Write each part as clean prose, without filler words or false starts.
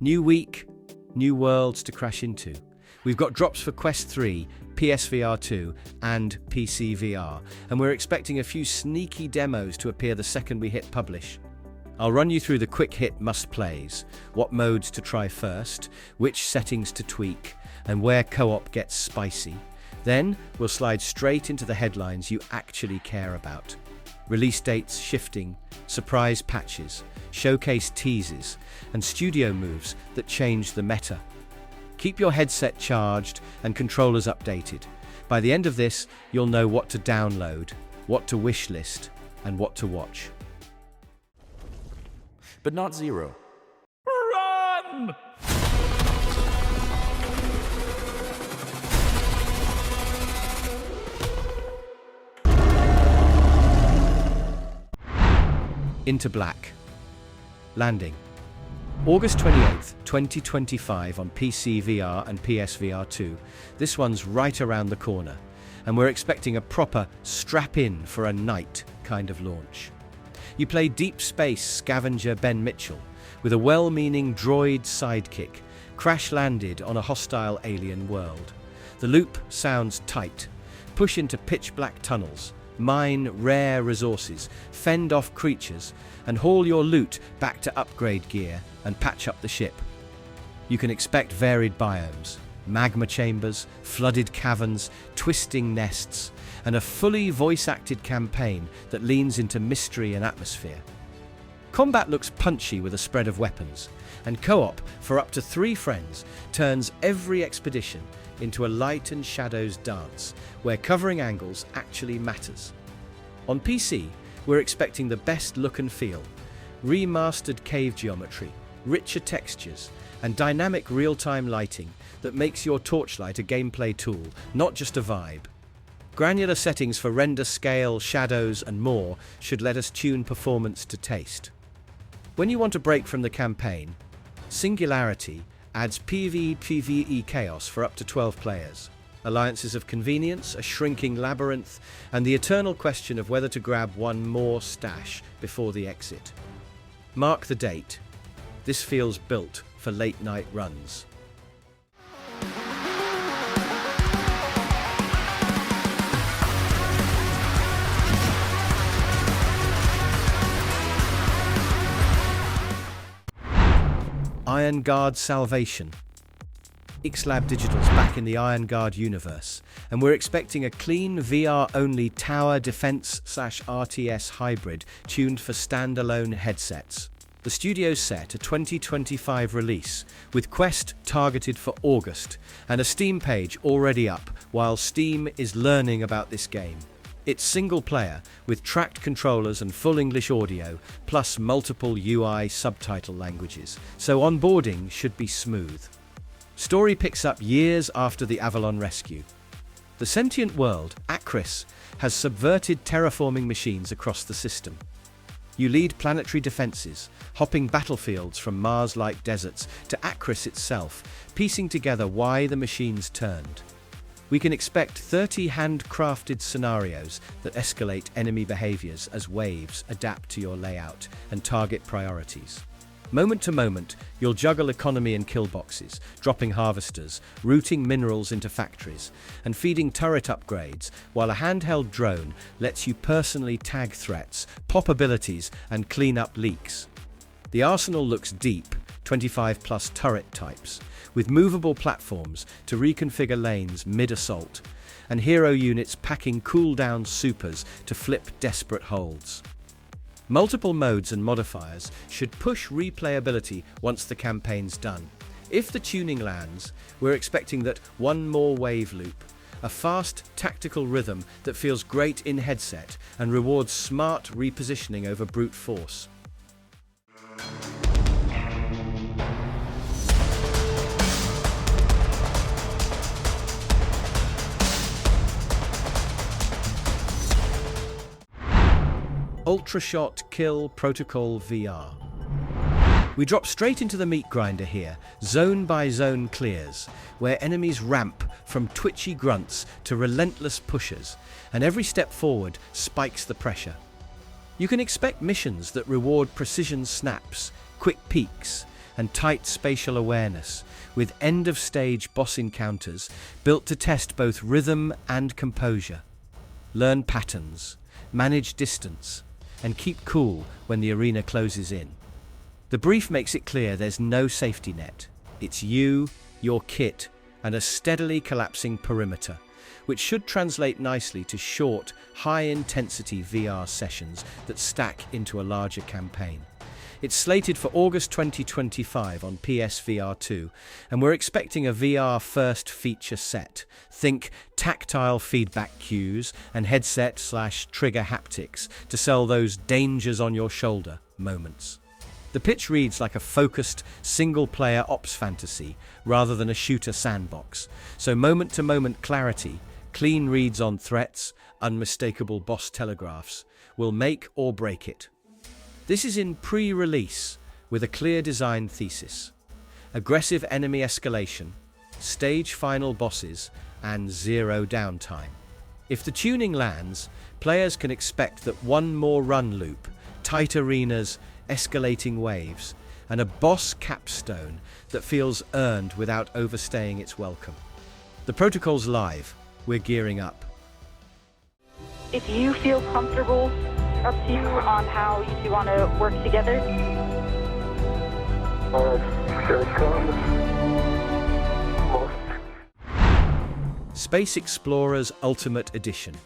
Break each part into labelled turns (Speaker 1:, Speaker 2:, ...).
Speaker 1: New week, new worlds to crash into. We've got drops for Quest 3, PSVR 2 and PCVR, and we're expecting a few sneaky demos to appear the second we hit publish. I'll run you through the quick hit must-plays, what modes to try first, which settings to tweak, and where co-op gets spicy. Then we'll slide straight into the headlines you actually care about. Release dates shifting, surprise patches, showcase teases, and studio moves that change the meta. Keep your headset charged and controllers updated. By the end of this, you'll know what to download, what to wishlist, and what to watch.
Speaker 2: But not zero.
Speaker 3: Run!
Speaker 1: Into Black. Landing. August 28th, 2025 on PCVR and PSVR 2. This one's right around the corner, and we're expecting a proper strap-in for a night kind of launch. You play deep space scavenger Ben Mitchell with a well-meaning droid sidekick, crash-landed on a hostile alien world. The loop sounds tight. Push into pitch-black tunnels, mine rare resources, fend off creatures, and haul your loot back to upgrade gear and patch up the ship. You can expect varied biomes, magma chambers, flooded caverns, twisting nests, and a fully voice-acted campaign that leans into mystery and atmosphere. Combat looks punchy with a spread of weapons, and co-op for up to 3 friends turns every expedition into a light and shadows dance, where covering angles actually matters. On PC, we're expecting the best look and feel, remastered cave geometry, richer textures, and dynamic real-time lighting that makes your torchlight a gameplay tool, not just a vibe. Granular settings for render scale, shadows, and more should let us tune performance to taste. When you want a break from the campaign, Singularity adds PvE chaos for up to 12 players. Alliances of convenience, a shrinking labyrinth, and the eternal question of whether to grab one more stash before the exit. Mark the date. This feels built for late-night runs. Iron Guard Salvation. Xlab Digital's back in the Iron Guard universe, and we're expecting a clean VR-only tower defense/RTS hybrid tuned for standalone headsets. The studio's set a 2025 release, with Quest targeted for August, and a Steam page already up while Steam is learning about this game. It's single-player, with tracked controllers and full English audio, plus multiple UI subtitle languages, so onboarding should be smooth. Story picks up years after the Avalon rescue. The sentient world, Akris, has subverted terraforming machines across the system. You lead planetary defenses, hopping battlefields from Mars-like deserts to Akris itself, piecing together why the machines turned. We can expect 30 handcrafted scenarios that escalate enemy behaviors as waves adapt to your layout and target priorities. Moment to moment, you'll juggle economy and kill boxes, dropping harvesters, routing minerals into factories, and feeding turret upgrades, while a handheld drone lets you personally tag threats, pop abilities, and clean up leaks. The arsenal looks deep, 25+ turret types, with movable platforms to reconfigure lanes mid-assault, and hero units packing cooldown supers to flip desperate holds. Multiple modes and modifiers should push replayability once the campaign's done. If the tuning lands, we're expecting that one more wave loop, a fast, tactical rhythm that feels great in headset and rewards smart repositioning over brute force. Ultrashot Kill Protocol VR. We drop straight into the meat grinder here, zone by zone clears, where enemies ramp from twitchy grunts to relentless pushers, and every step forward spikes the pressure. You can expect missions that reward precision snaps, quick peeks, and tight spatial awareness, with end-of-stage boss encounters built to test both rhythm and composure. Learn patterns, manage distance, and keep cool when the arena closes in. The brief makes it clear there's no safety net. It's you, your kit, and a steadily collapsing perimeter, which should translate nicely to short, high-intensity VR sessions that stack into a larger campaign. It's slated for August 2025 on PSVR 2, and we're expecting a VR-first feature set. Think tactile feedback cues and headset/trigger haptics to sell those dangers-on-your-shoulder moments. The pitch reads like a focused, single-player ops fantasy rather than a shooter sandbox, so moment-to-moment clarity, clean reads on threats, unmistakable boss telegraphs, will make or break it. This is in pre-release with a clear design thesis. Aggressive enemy escalation, stage final bosses, and zero downtime. If the tuning lands, players can expect that one more run loop, tight arenas, escalating waves, and a boss capstone that feels earned without overstaying its welcome. The protocol's live. We're gearing up.
Speaker 2: If you feel comfortable, up to you on how you two want to work together.
Speaker 4: Here it comes.
Speaker 1: Space Explorers Ultimate Edition.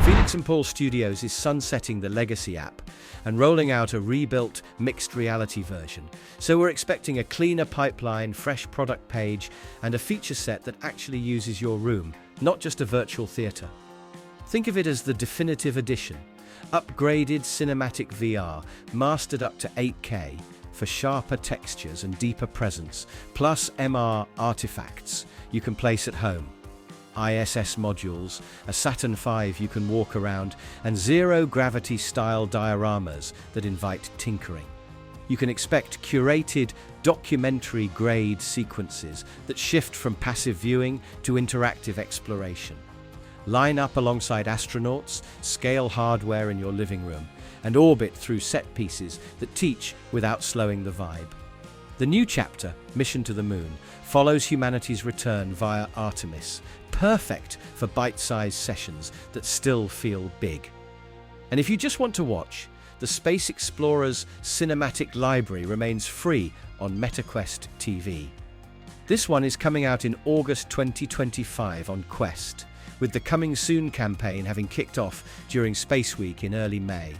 Speaker 1: Felix and Paul Studios is sunsetting the legacy app and rolling out a rebuilt mixed reality version, so we're expecting a cleaner pipeline, fresh product page, and a feature set that actually uses your room, not just a virtual theater. Think of it as the definitive edition. Upgraded cinematic VR, mastered up to 8K for sharper textures and deeper presence, plus MR artifacts you can place at home. ISS modules, a Saturn V you can walk around, and zero-gravity style dioramas that invite tinkering. You can expect curated, documentary-grade sequences that shift from passive viewing to interactive exploration. Line up alongside astronauts, scale hardware in your living room, and orbit through set pieces that teach without slowing the vibe. The new chapter, Mission to the Moon, follows humanity's return via Artemis, perfect for bite-sized sessions that still feel big. And if you just want to watch, the Space Explorers Cinematic Library remains free on MetaQuest TV. This one is coming out in August 2025 on Quest, with the Coming Soon campaign having kicked off during Space Week in early May.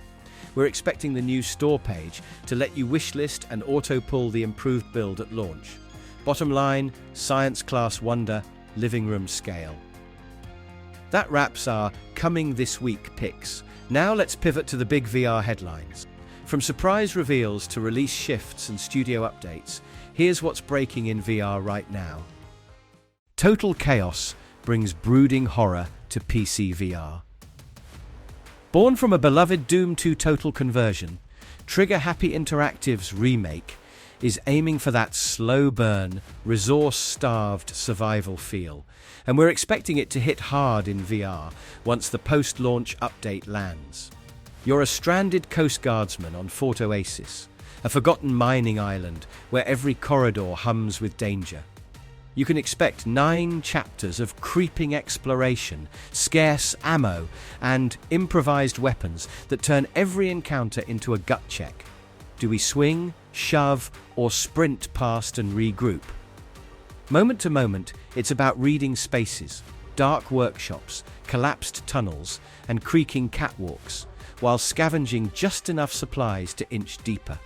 Speaker 1: We're expecting the new store page to let you wishlist and auto-pull the improved build at launch. Bottom line, science class wonder, living room scale. That wraps our Coming This Week picks. Now let's pivot to the big VR headlines. From surprise reveals to release shifts and studio updates, here's what's breaking in VR right now. Total chaos brings brooding horror to PCVR. Born from a beloved Doom 2 Total conversion, Trigger Happy Interactive's remake is aiming for that slow burn, resource-starved survival feel, and we're expecting it to hit hard in VR once the post-launch update lands. You're a stranded Coast Guardsman on Fort Oasis, a forgotten mining island where every corridor hums with danger. You can expect 9 chapters of creeping exploration, scarce ammo, and improvised weapons that turn every encounter into a gut check. Do we swing, shove, or sprint past and regroup? Moment to moment, it's about reading spaces, dark workshops, collapsed tunnels, and creaking catwalks, while scavenging just enough supplies to inch deeper.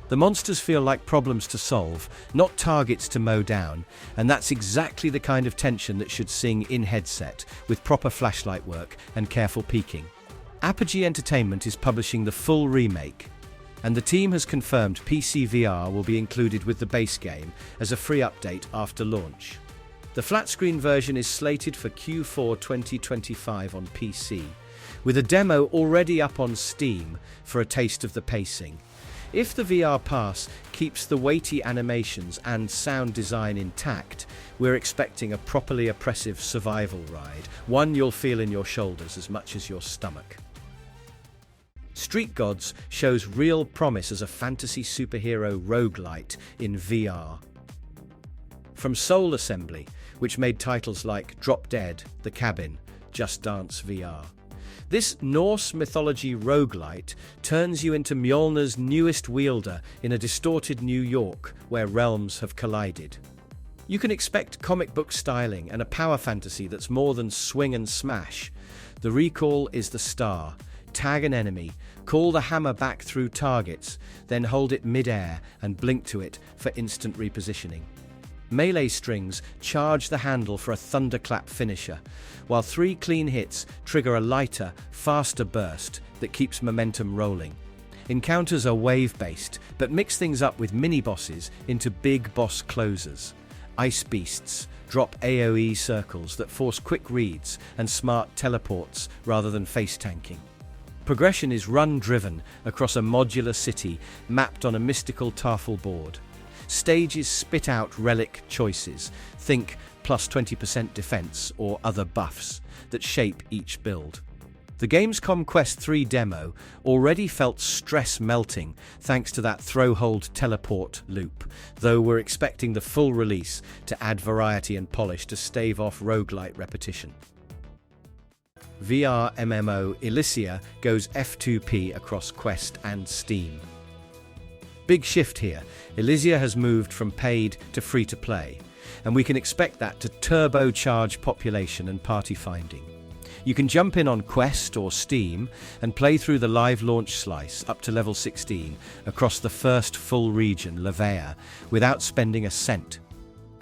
Speaker 1: The monsters feel like problems to solve, not targets to mow down, and that's exactly the kind of tension that should sing in headset, with proper flashlight work and careful peeking. Apogee Entertainment is publishing the full remake, and the team has confirmed PCVR will be included with the base game as a free update after launch. The flat-screen version is slated for Q4 2025 on PC, with a demo already up on Steam for a taste of the pacing. If the VR Pass keeps the weighty animations and sound design intact, we're expecting a properly oppressive survival ride, one you'll feel in your shoulders as much as your stomach. Street Gods shows real promise as a fantasy superhero roguelite in VR. From Soul Assembly, which made titles like Drop Dead, The Cabin, Just Dance VR. This Norse mythology roguelite turns you into Mjolnir's newest wielder in a distorted New York where realms have collided. You can expect comic book styling and a power fantasy that's more than swing and smash. The recall is the star. Tag an enemy, call the hammer back through targets, then hold it mid-air and blink to it for instant repositioning. Melee strings charge the handle for a thunderclap finisher, while 3 clean hits trigger a lighter, faster burst that keeps momentum rolling. Encounters are wave-based, but mix things up with mini-bosses into big boss closers. Ice beasts drop AoE circles that force quick reads and smart teleports rather than face tanking. Progression is run-driven across a modular city mapped on a mystical Tafel board. Stages spit out relic choices, think plus 20% defense or other buffs, that shape each build. The Gamescom Quest 3 demo already felt stress melting thanks to that throw-hold teleport loop, though we're expecting the full release to add variety and polish to stave off roguelite repetition. VR MMO Ilysia goes F2P across Quest and Steam. Big shift here. Ilysia has moved from paid to free-to-play, and we can expect that to turbocharge population and party finding. You can jump in on Quest or Steam and play through the live launch slice up to level 16 across the first full region, Levea, without spending a cent.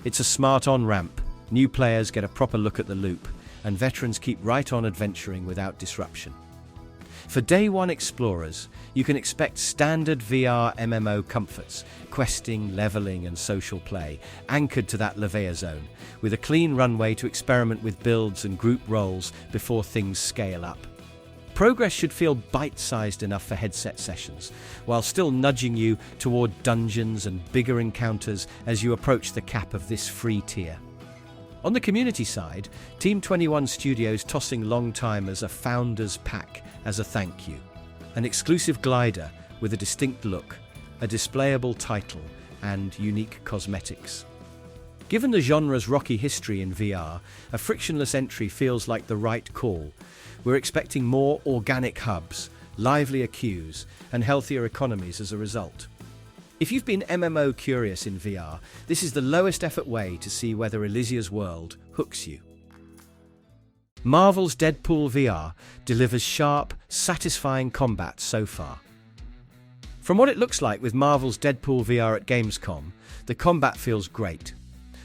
Speaker 1: It's a smart on-ramp, new players get a proper look at the loop, and veterans keep right on adventuring without disruption. For Day 1 explorers, you can expect standard VR MMO comforts, questing, leveling and social play, anchored to that Levea zone, with a clean runway to experiment with builds and group roles before things scale up. Progress should feel bite-sized enough for headset sessions, while still nudging you toward dungeons and bigger encounters as you approach the cap of this free tier. On the community side, Team 21 Studios tossing long-timers a Founders Pack as a thank you. An exclusive glider with a distinct look, a displayable title, and unique cosmetics. Given the genre's rocky history in VR, a frictionless entry feels like the right call. We're expecting more organic hubs, livelier queues, and healthier economies as a result. If you've been MMO curious in VR, this is the lowest effort way to see whether Ilysia's world hooks you. Marvel's Deadpool VR delivers sharp, satisfying combat so far. From what it looks like with Marvel's Deadpool VR at Gamescom, the combat feels great.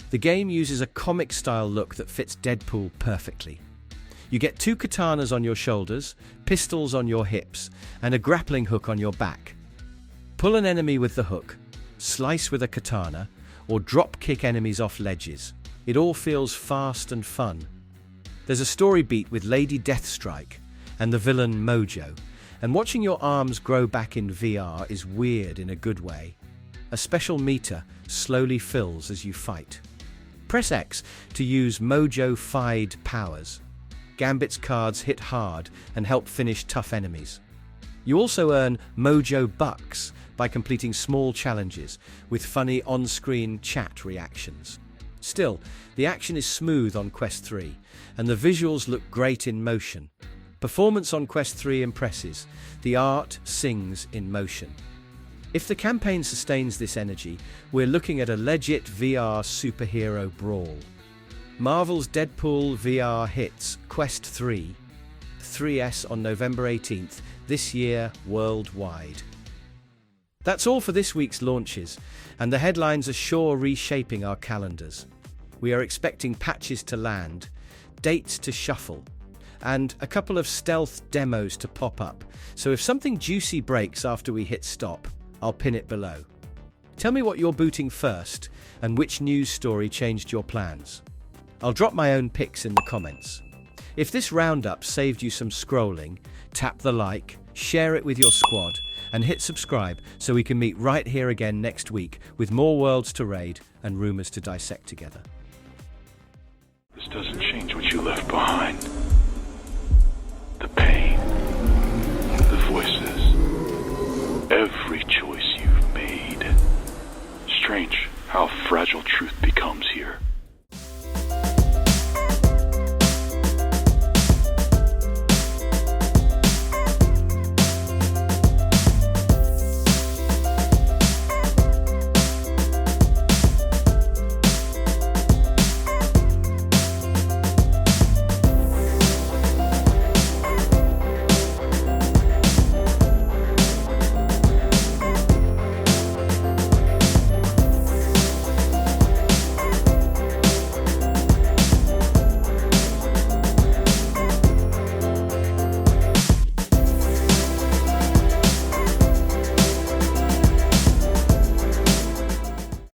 Speaker 1: The game uses a comic-style look that fits Deadpool perfectly. You get 2 katanas on your shoulders, pistols on your hips, and a grappling hook on your back. Pull an enemy with the hook, slice with a katana, or drop kick enemies off ledges. It all feels fast and fun. There's a story beat with Lady Deathstrike and the villain Mojo, and watching your arms grow back in VR is weird in a good way. A special meter slowly fills as you fight. Press X to use Mojo-fied powers. Gambit's cards hit hard and help finish tough enemies. You also earn Mojo Bucks by completing small challenges with funny on-screen chat reactions. Still, the action is smooth on Quest 3, and the visuals look great in motion. Performance on Quest 3 impresses. The art sings in motion. If the campaign sustains this energy, we're looking at a legit VR superhero brawl. Marvel's Deadpool VR hits Quest 3, 3S on November 18th, this year worldwide. That's all for this week's launches, and the headlines are sure reshaping our calendars. We are expecting patches to land, dates to shuffle, and a couple of stealth demos to pop up, so if something juicy breaks after we hit stop, I'll pin it below. Tell me what you're booting first, and which news story changed your plans. I'll drop my own picks in the comments. If this roundup saved you some scrolling, tap the like, share it with your squad, and hit subscribe so we can meet right here again next week with more worlds to raid and rumors to dissect together.
Speaker 3: This doesn't change what you left behind. The pain, the voices, every choice you've made. Strange how fragile truth becomes.